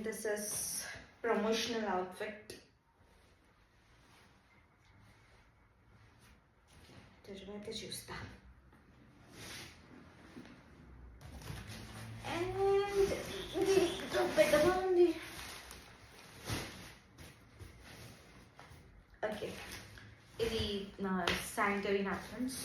this is promotional outfit. తర్వాత చూస్తా. And ఇది పెద్దగా ఉంది. ఓకే, ఇది నా శానిటరీ నాప్కిన్స్.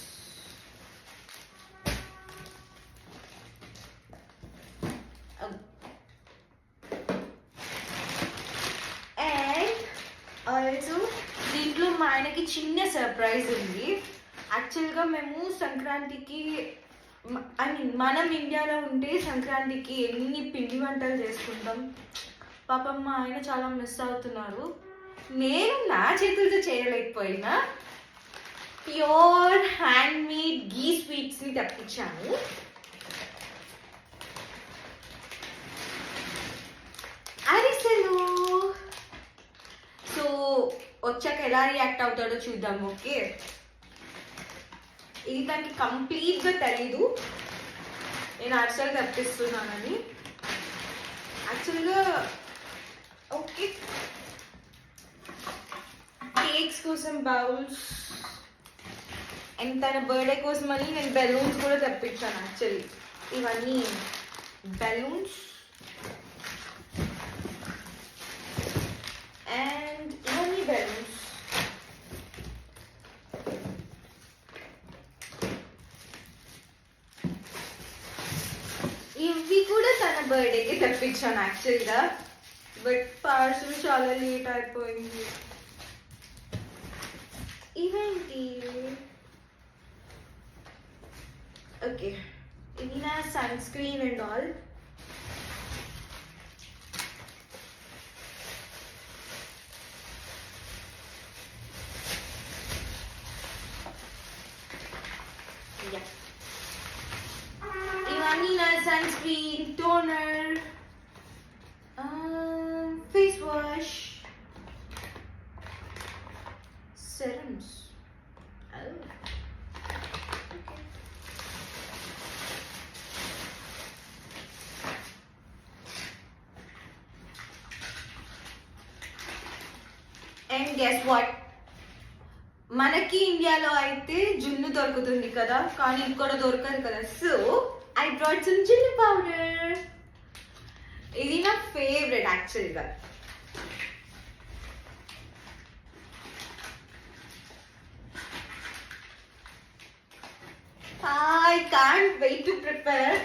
ఆల్సో దీంట్లో మా ఆయనకి చిన్న సర్ప్రైజ్ ఉంది. యాక్చువల్గా మేము సంక్రాంతికి, ఐ మీన్ మనం ఇండియాలో ఉంటే సంక్రాంతికి ఎన్ని పిండి వంటలు చేసుకుంటాం. పాపం మా ఆయన చాలా మిస్ అవుతున్నారు. నేను నా చేతులతో చేయలేకపోయినా ప్యూర్ హ్యాండ్ మేడ్ గీ స్వీట్స్ని తెప్పించాను. అరిసెలు. సో వచ్చాక ఎలా రియాక్ట్ అవుతాడో చూద్దాం. ఓకే, ఇది దానికి కంప్లీట్గా తెలీదు నేను అరిసెలు తెప్పిస్తున్నానని. యాక్చువల్గా ఓకే, కేక్స్ కోసం బౌల్స్ అండ్ తన బర్త్డే కోసం అని నేను బెలూన్స్ కూడా తెప్పించాను. యాక్చువల్లీ ఇవన్నీ బెలూన్స్ అండ్ ఇవన్నీ బెలూన్స్. ఇవి కూడా తన బర్త్డేకి తెప్పించాను యాక్చువల్గా, బట్ పార్సల్ చాలా లేట్ అయిపోయింది. ఇవేంటి? ఓకే, ఇది నా సన్ స్క్రీన్ అండ్ ఆల్. ఇవన్నీ నా sunscreen, toner, face wash, serums. Oh. Okay. And guess what? మనకి ఇండియాలో అయితే జున్ను దొరుకుతుంది కదా, కానీ ఇక్కడ దొరకదు కదా. So I brought some chilli powder. ఇది నా ఫేవరెట్ యాక్చువల్గా. I can't wait to prepare